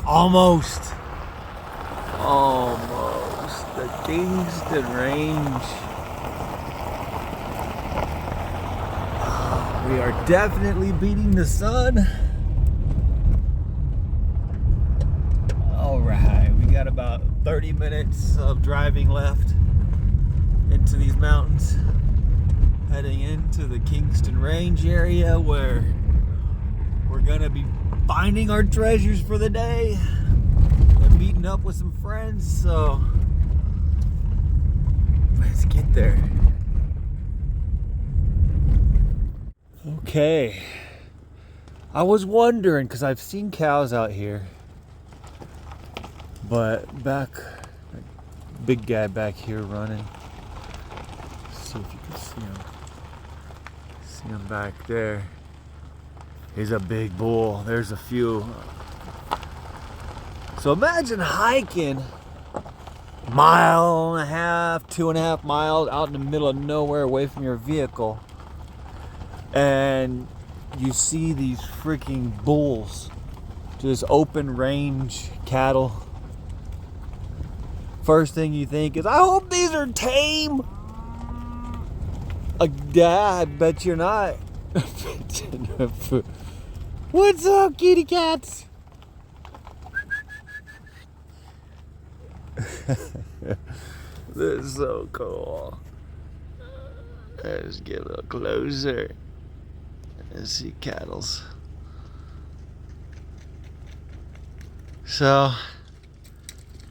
Almost the Kingston Range. We are definitely beating the sun. All right, we got about 30 minutes of driving left into these mountains, heading into the Kingston Range area where we're gonna be finding our treasures for the day and meeting up with some friends. So let's get there. Okay, I was wondering, because I've seen cows out here, but big guy back here running. Let's see if you can see him. See him back there. He's a big bull. There's a few. So imagine hiking a mile and a half, 2.5 miles out in the middle of nowhere away from your vehicle, and you see these freaking bulls, just open range cattle. First thing you think is, I hope these are tame. Yeah, I bet you're not. What's up, kitty cats? This is so cool. Let's get a little closer and see cattles. So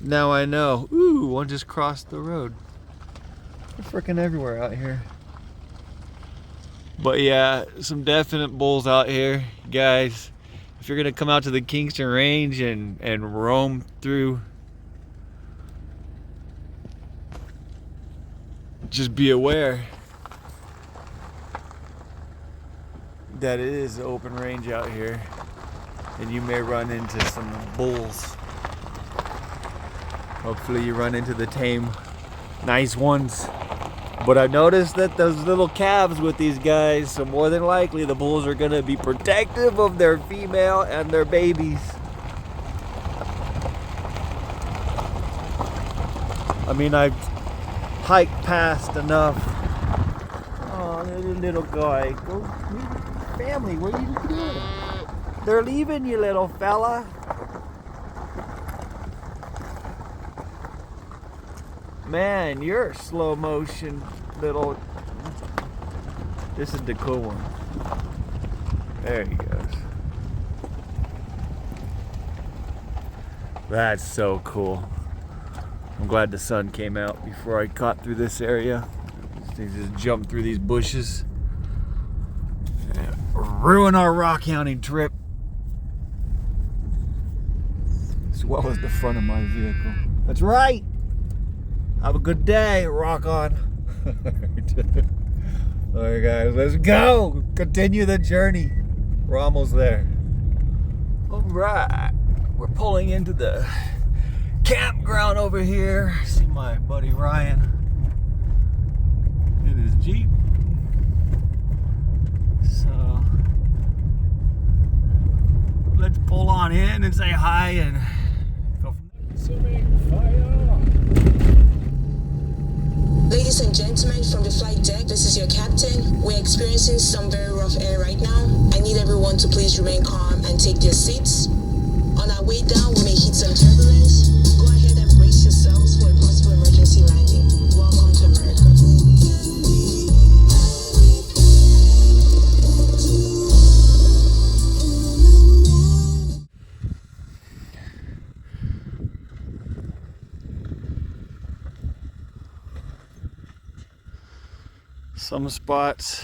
now I know. Ooh, one just crossed the road. They're freaking everywhere out here. But yeah, some definite bulls out here, guys. If you're gonna come out to the Kingston Range and roam through, just be aware that it is open range out here, and you may run into some bulls. Hopefully you run into the tame, nice ones. But I've noticed that those little calves with these guys, so more than likely the bulls are gonna be protective of their female and their babies. I mean, I've hiked past enough. Oh, there's a little guy. Go meet your family. What are you doing? They're leaving you, little fella. Man, you're a slow motion little. This is the cool one. There he goes. That's so cool. I'm glad the sun came out before I caught through this area. They just jumped through these bushes and ruin our rockhounding trip, as well as the front of my vehicle. That's right. Have a good day, rock on. Alright guys, let's go. Continue the journey. We're almost there. Alright, we're pulling into the campground over here. See my buddy Ryan in his Jeep. So let's pull on in and say hi and go from there. Consuming fire. Ladies and gentlemen, from the flight deck, this is your captain. We're experiencing some very rough air right now. I need everyone to please remain calm and take their seats. On our way down, we may hit some turbulence. Go ahead and brace yourselves for a possible emergency landing. Welcome to America. Some spots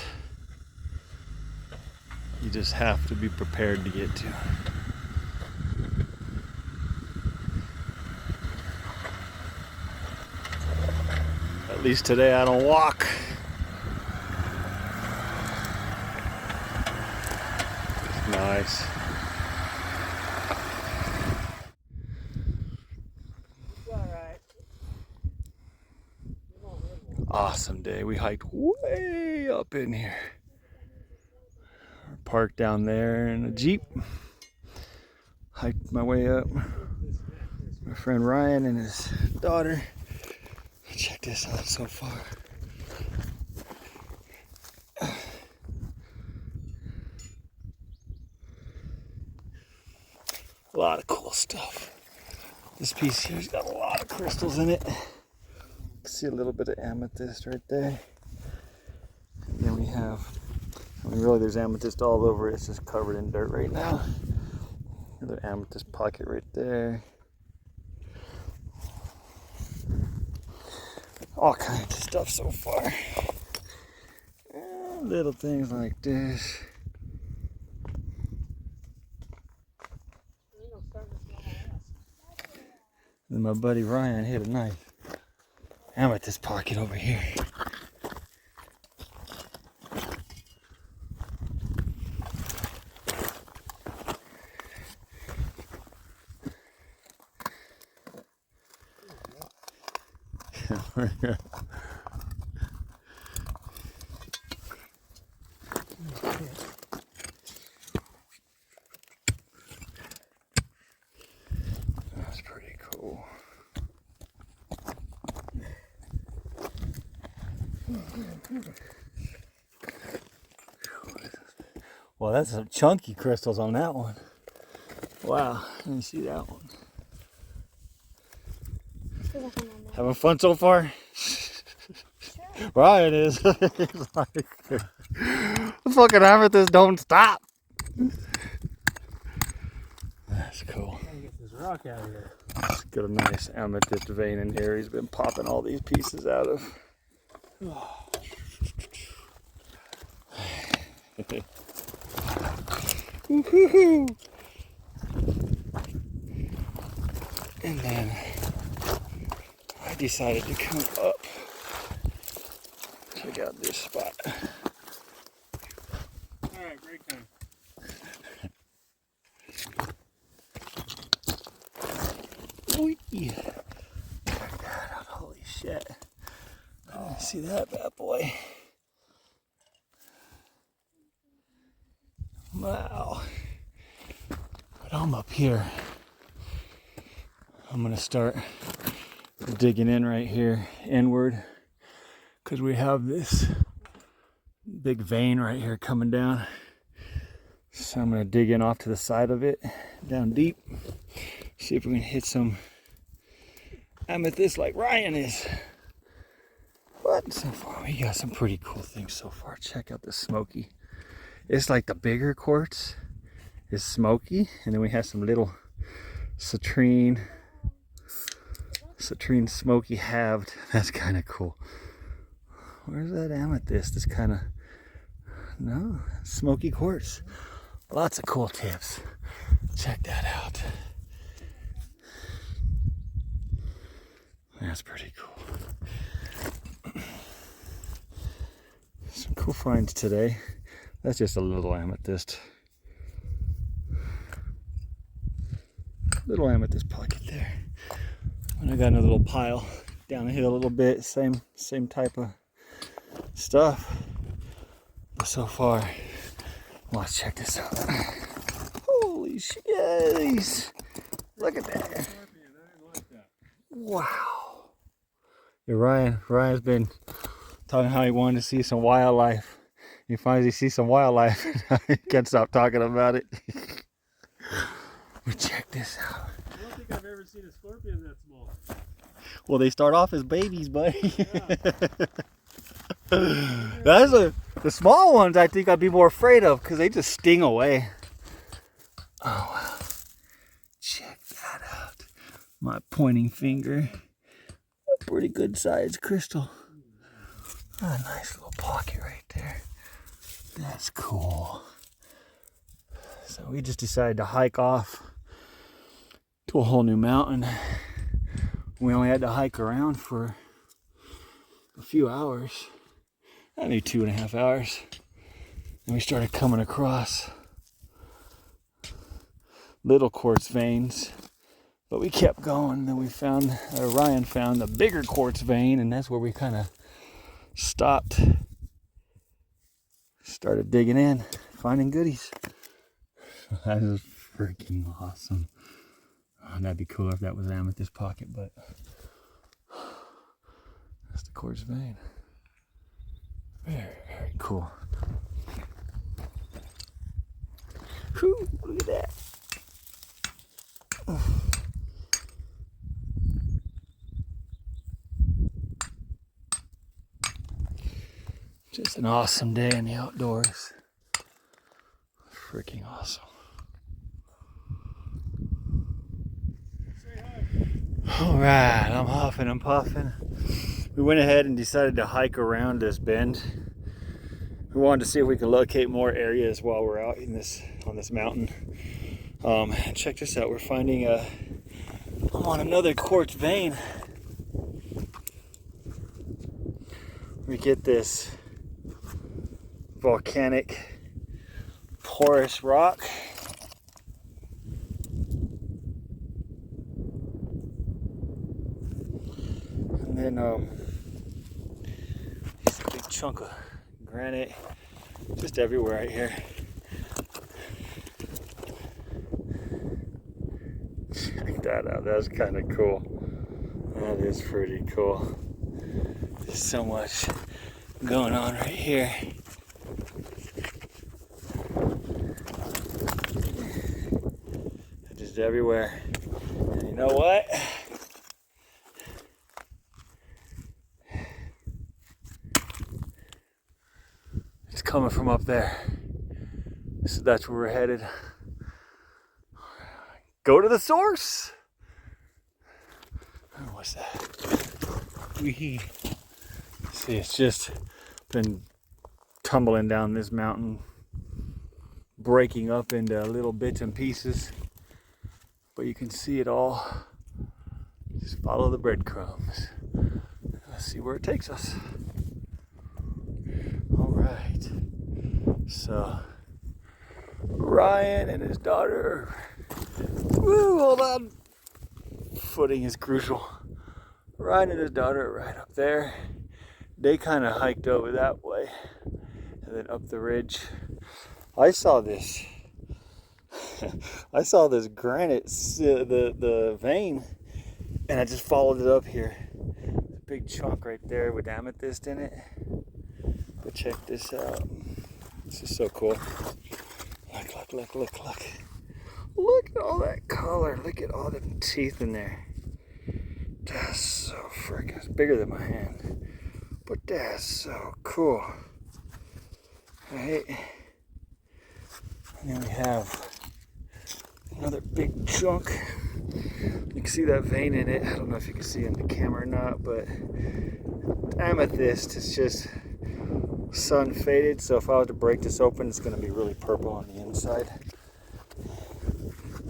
you just have to be prepared to get to. At least today I don't walk. It's nice. Awesome day. We hiked way up in here. We're parked down there in a Jeep. hiked my way up. My friend Ryan and his daughter. Check this out so far. A lot of cool stuff. This piece here's got a lot of crystals in it. See a little bit of amethyst right there. And then we have, I mean really there's amethyst all over it. It's just covered in dirt right now. Another amethyst pocket right there. All kinds of stuff so far. And little things like this. And my buddy Ryan hit a nice amethyst pocket over here. That's pretty cool. Well, that's some chunky crystals on that one. Wow, let me see that one. Having fun so far? Sure. Ryan is. He's like, the fucking amethyst don't stop. That's cool. Get this rock out of here. Let's get a nice amethyst vein in here. He's been popping all these pieces out of. And then I decided to come up. Check out this spot. Alright, break time. Oh yeah. Check that out. Holy shit. I didn't see that bad boy. Wow. But I'm up here. I'm gonna start digging in right here inward because we have this big vein right here coming down. So I'm gonna dig in off to the side of it, down deep, see if we can hit some amethyst like Ryan is. But so far we got some pretty cool things so far. Check out this smoky. It's like the bigger quartz is smoky, and then we have some little citrine smoky halved. That's kind of cool. Where's that amethyst? It's kind of, no, smoky quartz. Lots of cool tips. Check that out. That's pretty cool. Some cool finds today. That's just a little amethyst. Little amethyst pocket there. And I got another little pile down the hill a little bit. Same type of stuff. But so far, let's check this out. Holy shit! Look at that. Wow. Yeah, Ryan's been talking how he wanted to see some wildlife. He finally sees some wildlife. He can't stop talking about it. But check this out. I don't think I've ever seen a scorpion that small. Well, they start off as babies, buddy. Yeah. The small ones I think I'd be more afraid of because they just sting away. Oh, wow. Check that out. My pointing finger. A pretty good sized crystal. A nice little pocket right there. That's cool. So we just decided to hike off to a whole new mountain. We only had to hike around for a few hours. Maybe 2.5 hours. And we started coming across little quartz veins. But we kept going. Then we found, Ryan found the bigger quartz vein, and that's where we kind of stopped. Started digging in, finding goodies. freaking awesome. Oh, that'd be cool if that was an amethyst pocket, but that's the quartz vein. Very, very cool. Whew, look at that. Just an awesome day in the outdoors. Freaking awesome. All right, I'm huffing, I'm puffing. We went ahead and decided to hike around this bend. We wanted to see if we could locate more areas while we're out in on this mountain. Check this out. We're finding I'm on another quartz vein. We get this volcanic porous rock. And then it's a big chunk of granite just everywhere right here. Check that out. That's kind of cool. That is pretty cool. There's so much going on right here. Just everywhere. And you know what? It's coming from up there. So that's where we're headed. Go to the source. Oh, what's that? See, it's just been tumbling down this mountain, breaking up into little bits and pieces, but you can see it all. Just follow the breadcrumbs. Let's see where it takes us. All right, so Ryan and his daughter, woo, hold on, footing is crucial. Ryan and his daughter are right up there. They kind of hiked over that way and then up the ridge. I saw this granite, the vein, and I just followed it up here. There's a big chunk right there with amethyst in it. But check this out. This is so cool. Look. Look at all that color. Look at all the teeth in there. That's so freaking, it's bigger than my hand. But that's so cool. Right? And then we have another big chunk. You can see that vein in it. I don't know if you can see it in the camera or not, but amethyst is just sun faded. So if I was to break this open, it's going to be really purple on the inside.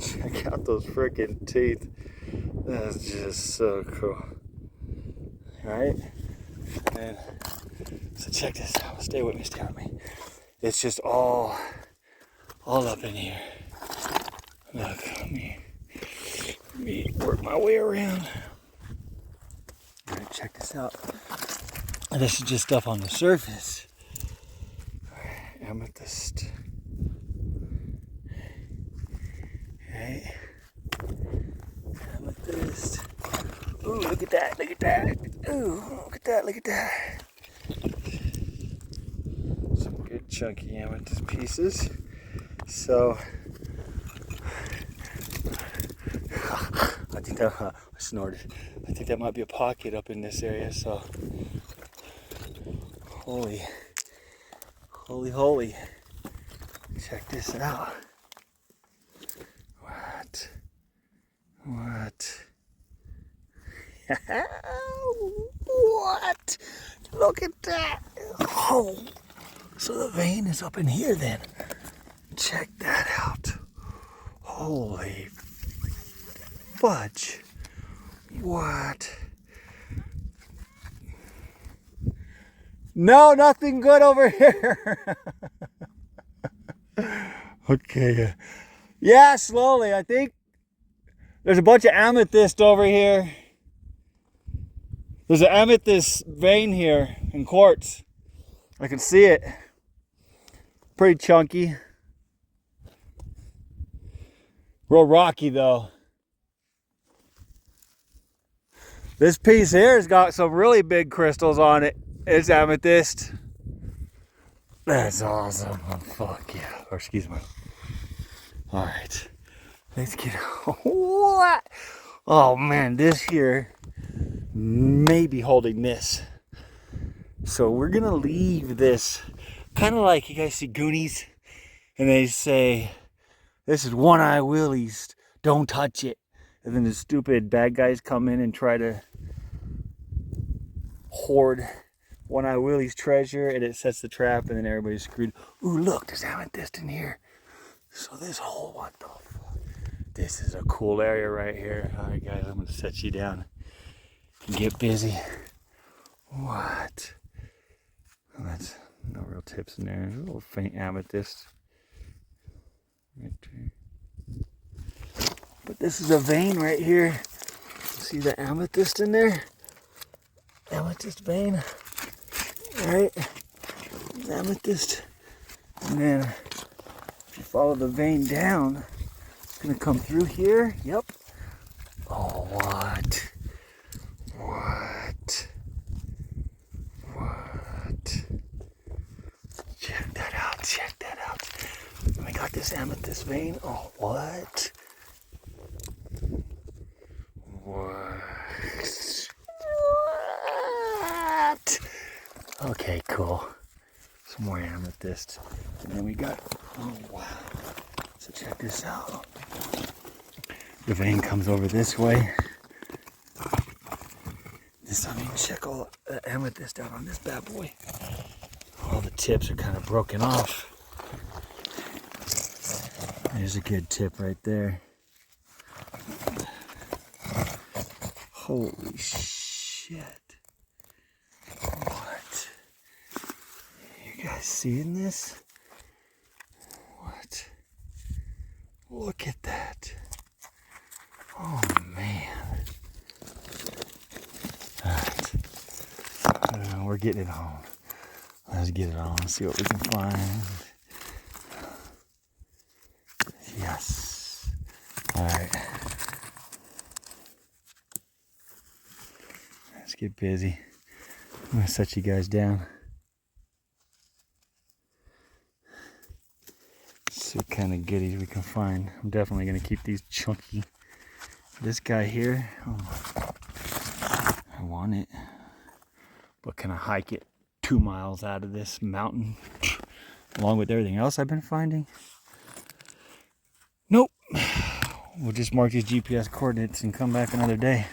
Check out those freaking teeth. That's just so cool. Alright? And so check this out. Stay with me. It's just all up in here. Look, let me work my way around. Alright, check this out. And this is just stuff on the surface. Amethyst. Okay. Amethyst. Ooh, look at that. Ooh, look at that. Some good chunky amethyst pieces. So, I think that, I snorted. I think that might be a pocket up in this area, so. Holy. Check this out. What? What? Look at that. Oh, so the vein is up in here then. Check that out. Holy fudge. What? No, nothing good over here. Okay. Yeah, slowly. I think there's a bunch of amethyst over here. There's an amethyst vein here in quartz. I can see it. Pretty chunky. Real rocky though. This piece here has got some really big crystals on it. It's amethyst. That's awesome. Oh, fuck yeah. Or excuse me. All right. Let's get what? Oh man, this here may be holding this. So we're gonna leave this kind of like you guys see Goonies and they say, this is One Eye Willie's, don't touch it. And then the stupid bad guys come in and try to hoard One Eye Willie's treasure and it sets the trap and then everybody's screwed. Ooh, look, there's amethyst in here. So this whole, what the fuck? This is a cool area right here. All right, guys, I'm gonna set you down and get busy. What? Oh, that's no real tips in there. There's a little faint amethyst. Right there. But this is a vein right here. See the amethyst in there? Amethyst vein. Right? Amethyst. And then if you follow the vein down, it's gonna come through here. Yep. Oh, what? What? What? Check that out. Check that out. And we got this amethyst vein. Oh, what? What? What? Okay, cool. Some more amethyst. And then we got, oh wow. So check this out. The vein comes over this way. Check all the amethyst out on this bad boy. All the tips are kind of broken off. There's a good tip right there. Holy shit. What? You guys seeing this? What? Look at that. Oh man. Alright. We're getting it on. Let's get it on. See what we can find. Yes. Alright. Let's get busy. I'm going to set you guys down. See what kind of goodies we can find. I'm definitely going to keep these chunky. This guy here, oh, I want it. But can I hike it 2 miles out of this mountain along with everything else I've been finding? Nope. We'll just mark these GPS coordinates and come back another day.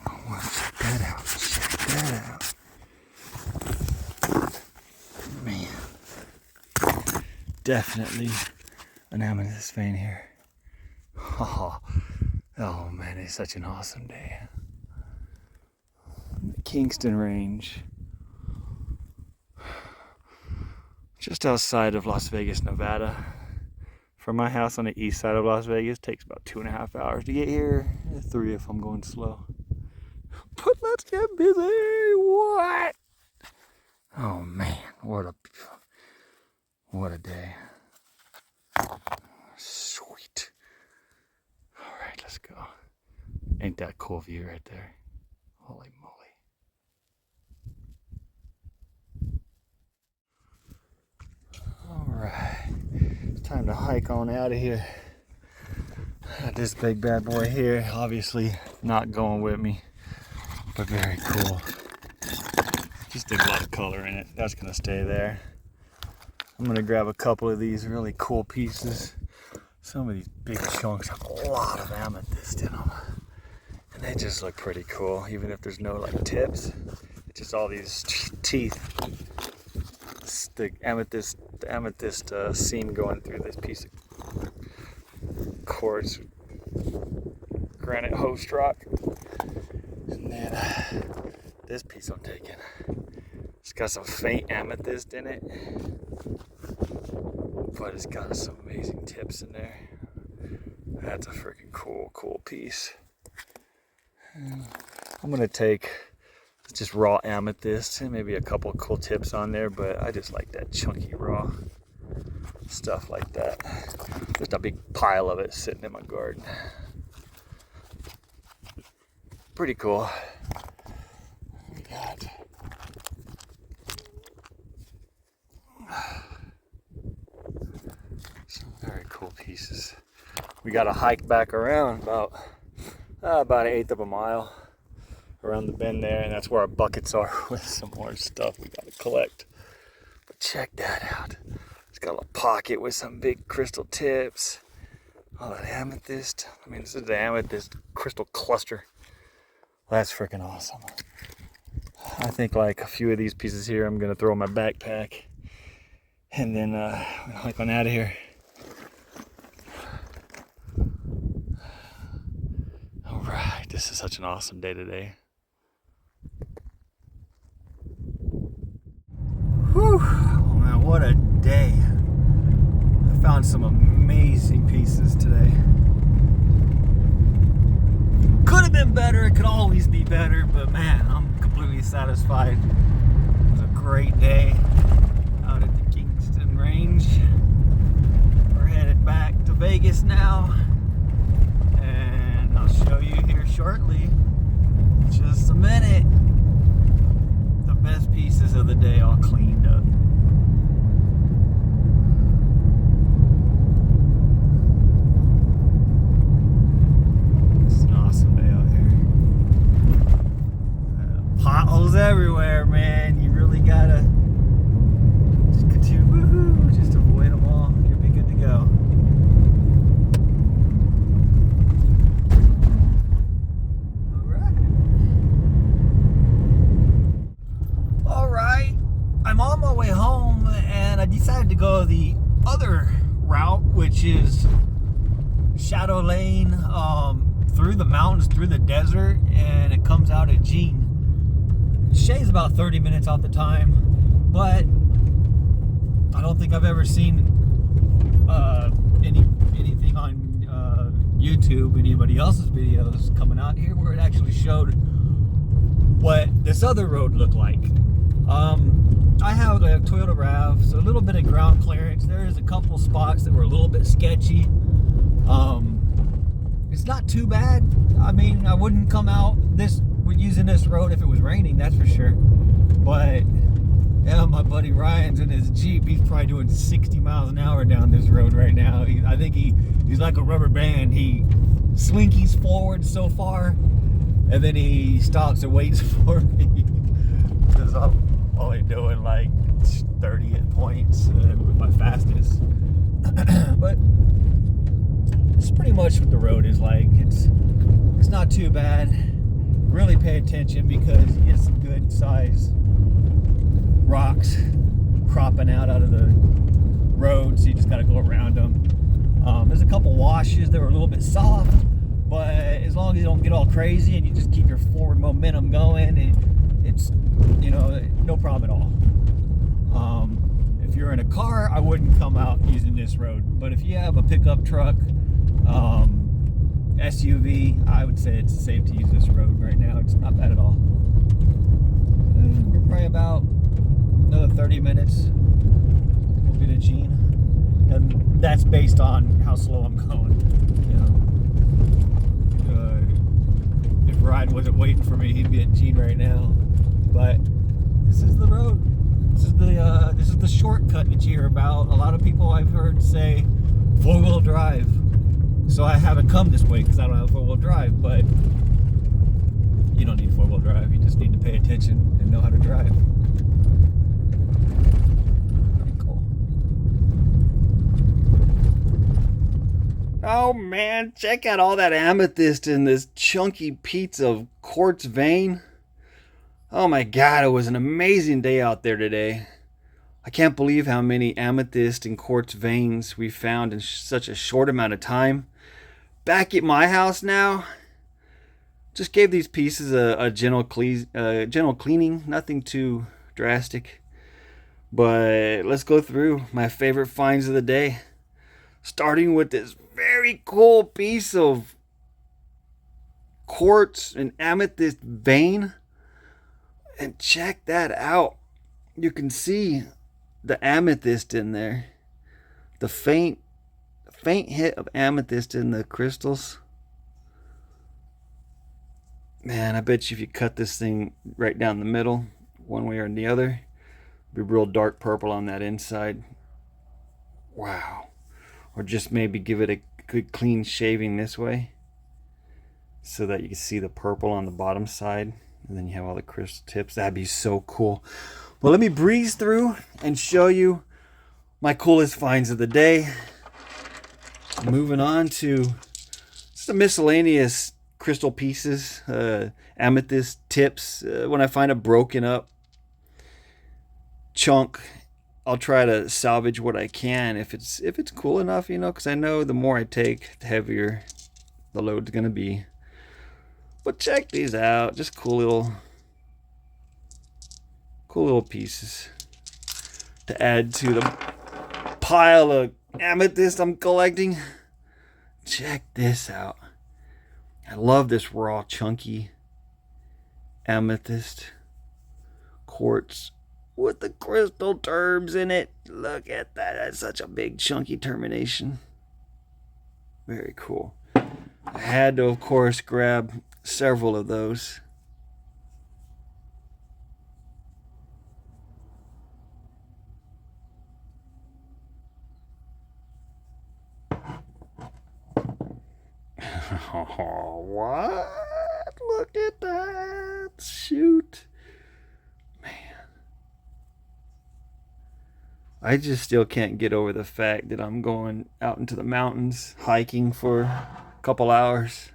I want to check that out. Check that out. Man. Definitely an amethyst vein here. Oh man, it's such an awesome day. The Kingston Range. Just outside of Las Vegas, Nevada. From my house on the east side of Las Vegas, takes about 2.5 hours to get here. 3 if I'm going slow. But let's get busy. What? Oh man, what a day. Sweet. All right, let's go. Ain't that cool view right there? Holy moly. All right, it's time to hike on out of here. This big bad boy here, obviously not going with me, but very cool. Just a lot of color in it. That's gonna stay there. I'm gonna grab a couple of these really cool pieces. Some of these big chunks have a lot of amethyst in them. And they just look pretty cool, even if there's no like tips. It's just all these teeth. It's the amethyst seam going through this piece of quartz granite host rock. And then this piece I'm taking. It's got some faint amethyst in it, but it's got some amazing tips in there. That's a freaking cool piece. I'm gonna take just raw amethyst and maybe a couple of cool tips on there, but I just like that chunky raw. stuff like that. Just a big pile of it sitting in my garden. Pretty cool. We got some very cool pieces. We got to hike back around about an 1/8 of a mile around the bend there, and that's where our buckets are with some more stuff we got to collect. But check that out. It's got a little pocket with some big crystal tips. Oh, that amethyst. I mean, this is the amethyst crystal cluster. That's freaking awesome. I think like a few of these pieces here I'm going to throw in my backpack. And then I'm going to hike on out of here. Alright, this is such an awesome day today. Whew, oh man, what a day. I found some amazing pieces today. Could have been better, it could always be better, but man, I'm completely satisfied. It was a great day out at the Kingston Range. We're headed back to Vegas now, and I'll show you here shortly, just a minute, the best pieces of the day all cleaned up. It's an awesome day out here. Potholes everywhere, man. You really gotta just continue, woohoo, just avoid them all. You'll be good to go. Alright, I'm on my way home, and I decided to go the other route, which is Shadow Lane, through the mountains, through the desert, and it comes out at Jean. Shay's about 30 minutes off the time, but I don't think I've ever seen anything on YouTube, anybody else's videos coming out here where it actually showed what this other road looked like. I have a Toyota RAV, so a little bit of ground clearance. There's a couple spots that were a little bit sketchy. It's not too bad. I mean, I wouldn't come out using this road if it was raining, that's for sure. But yeah, my buddy Ryan's in his Jeep. He's probably doing 60 miles an hour down this road right now. I think he's like a rubber band. He slinkies forward so far, and then he stops and waits for me. Because I'm only doing like 30 at points with my fastest. But it's pretty much what the road is like. It's not too bad. Really pay attention because you get some good size rocks cropping out of the road, so you just got to go around them. There's a couple washes that were a little bit soft, but as long as you don't get all crazy and you just keep your forward momentum going, it's, you know, no problem at all. If you're in a car, I wouldn't come out using this road, but if you have a pickup truck, SUV, I would say it's safe to use this road right now. It's not bad at all. We're probably about another 30 minutes. We'll be to Jean, and that's based on how slow I'm going. You know, if Ryan wasn't waiting for me, he'd be at Jean right now. But this is the road. This is the shortcut that you hear about. A lot of people I've heard say 4-wheel drive. So I haven't come this way because I don't have 4-wheel drive, but you don't need 4-wheel drive. You just need to pay attention and know how to drive. Pretty cool. Oh man, check out all that amethyst in this chunky piece of quartz vein. Oh my god, it was an amazing day out there today. I can't believe how many amethyst and quartz veins we found in such a short amount of time. Back at my house now, just gave these pieces a gentle cleaning, nothing too drastic. But let's go through my favorite finds of the day, starting with this very cool piece of quartz and amethyst vein. And check that out. You can see the amethyst in there. the faint hit of amethyst in the crystals. Man, I bet you if you cut this thing right down the middle, one way or the other, it'd be real dark purple on that inside. Wow. Or just maybe give it a good clean shaving this way so that you can see the purple on the bottom side, and then you have all the crystal tips. That'd be so cool. Well, let me breeze through and show you my coolest finds of the day. Moving on to some miscellaneous crystal pieces, amethyst tips. When I find a broken up chunk, I'll try to salvage what I can if it's cool enough, you know, because I know the more I take, the heavier the load's gonna be. But check these out, just cool little pieces to add to the pile of amethyst I'm collecting. Check this out. I love this raw, chunky amethyst quartz with the crystal terms in it. Look at that. That's such a big, chunky termination. Very cool. I had to, of course, grab several of those. Oh, what? Look at that. Shoot. Man. I just still can't get over the fact that I'm going out into the mountains hiking for a couple hours.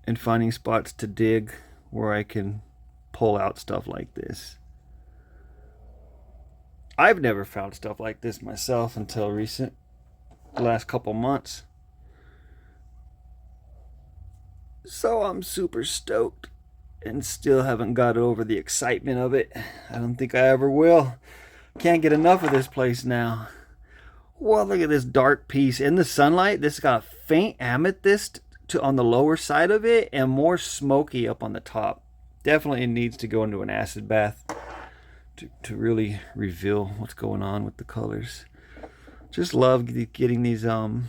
And finding spots to dig where I can pull out stuff like this. I've never found stuff like this myself until the last couple months. So I'm super stoked and still haven't got over the excitement of it. I don't think I ever will. Can't get enough of this place now. Well, look at this dark piece. In the sunlight, this got a faint amethyst on the lower side of it and more smoky up on the top. Definitely needs to go into an acid bath to really reveal what's going on with the colors. Just love getting these little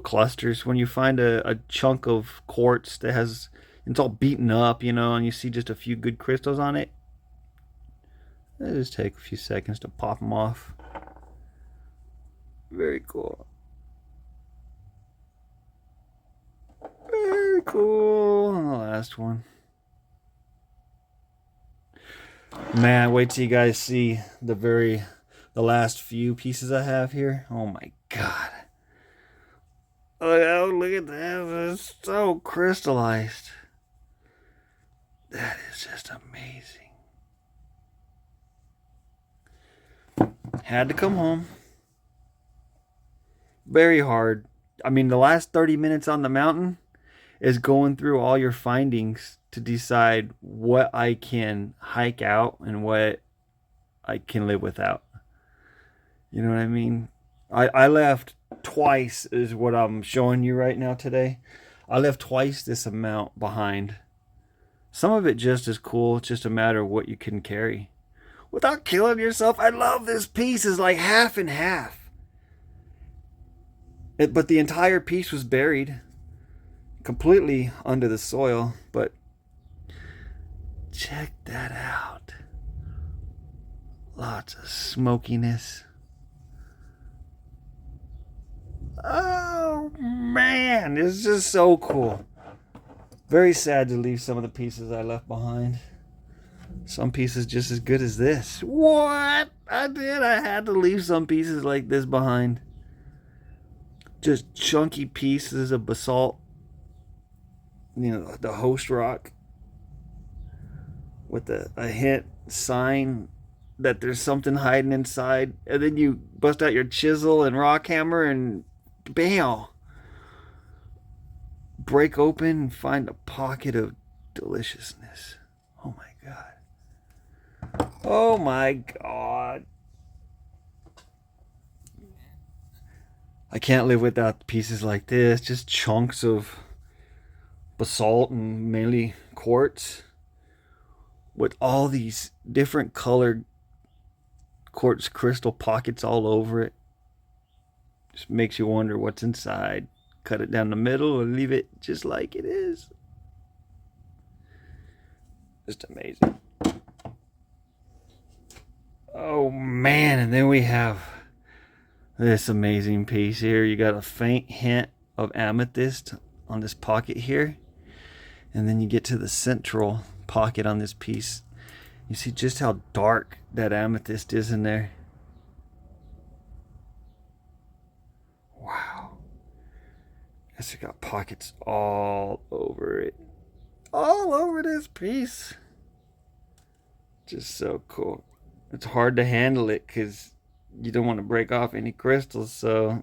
clusters. When you find a chunk of quartz that has, it's all beaten up, you know, and you see just a few good crystals on it, it just take a few seconds to pop them off. Very cool. Very cool. And the last one. Man, wait till you guys see the last few pieces I have here. Oh my god. Oh, look at that. It's so crystallized. That is just amazing. Had to come home. Very hard. I mean, the last 30 minutes on the mountain is going through all your findings to decide what I can hike out and what I can live without. You know what I mean? I left twice is what I'm showing you right now today. I left twice this amount behind. Some of it just is cool. It's just a matter of what you can carry without killing yourself. I love this piece. It's like half and half. But the entire piece was buried completely under the soil. But check that out. Lots of smokiness. Oh man, it's just so cool. Very sad to leave some of the pieces I left behind. Some pieces just as good as this. What? I had to leave some pieces like this behind. Just chunky pieces of basalt. You know, the host rock. With a hint sign that there's something hiding inside. And then you bust out your chisel and rock hammer and bam! Break open and find a pocket of deliciousness. Oh my god. Oh my god. I can't live without pieces like this. Just chunks of basalt and mainly quartz. with all these different colored quartz crystal pockets all over it. Just makes you wonder what's inside. Cut it down the middle or leave it just like it is. Just amazing. Oh man, and then we have this amazing piece here. You got a faint hint of amethyst on this pocket here. And then you get to the central pocket on this piece. You see just how dark that amethyst is in there. Wow. It's got pockets all over it. All over this piece. Just so cool. It's hard to handle it because you don't want to break off any crystals, so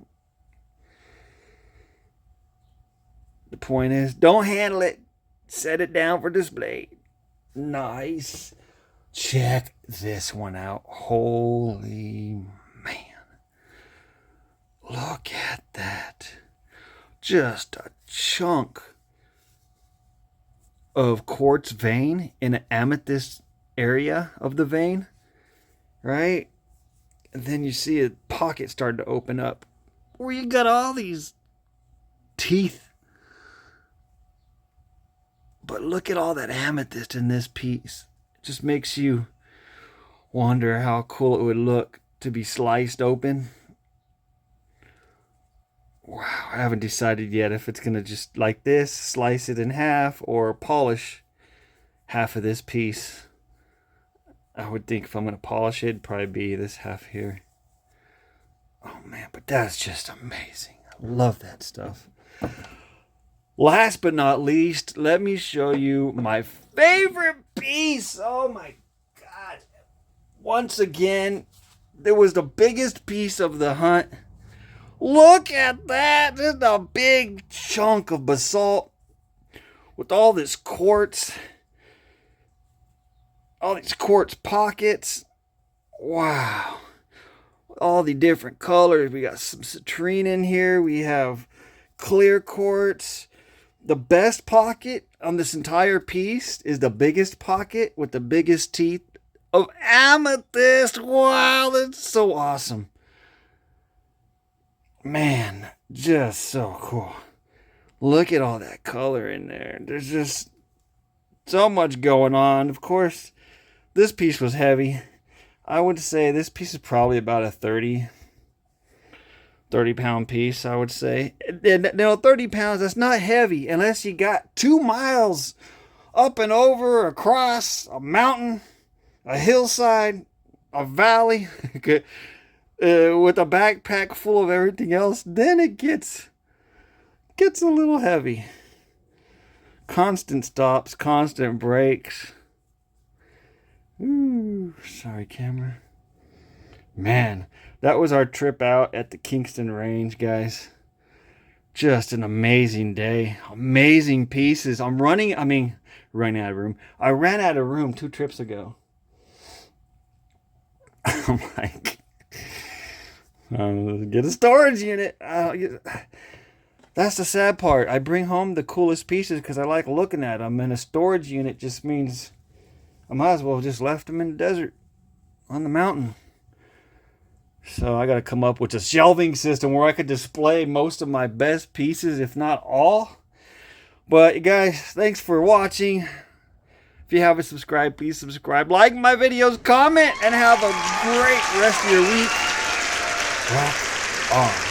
the point is, don't handle it. Set it down for display. Nice. Check this one out. Holy man. Look at that. Just a chunk of quartz vein in an amethyst area of the vein. Right? And then you see a pocket start to open up where you got all these teeth. But look at all that amethyst in this piece. It just makes you wonder how cool it would look to be sliced open. Wow, I haven't decided yet if it's going to just like this, slice it in half, or polish half of this piece. I would think if I'm going to polish it, it'd probably be this half here. Oh man, but that's just amazing. I love that stuff. Last but not least, let me show you my favorite piece. Oh my God. Once again, there was the biggest piece of the hunt. Look at that. This is a big chunk of basalt with all this quartz. All these quartz pockets. Wow. All the different colors. We got some citrine in here. We have clear quartz. The best pocket on this entire piece is the biggest pocket with the biggest teeth of amethyst. Wow, that's so awesome. Man, just so cool. Look at all that color in there. There's just so much going on. Of course, this piece was heavy. I would say this piece is probably about a 30 pound piece, I would say. Now, 30 pounds, that's not heavy unless you got 2 miles up and over, across a mountain, a hillside, a valley, with a backpack full of everything else. Then it gets a little heavy. Constant stops, constant breaks. Ooh, sorry, camera. Man, that was our trip out at the Kingston Range, guys. Just an amazing day. Amazing pieces. running out of room. I ran out of room 2 trips ago. I'm like, get a storage unit. That's the sad part. I bring home the coolest pieces because I like looking at them. And a storage unit just means I might as well have just left them in the desert on the mountain. So I got to come up with a shelving system where I could display most of my best pieces, if not all. But you guys, thanks for watching. If you haven't subscribed, please subscribe. Like my videos, comment, and have a great rest of your week. Rock on.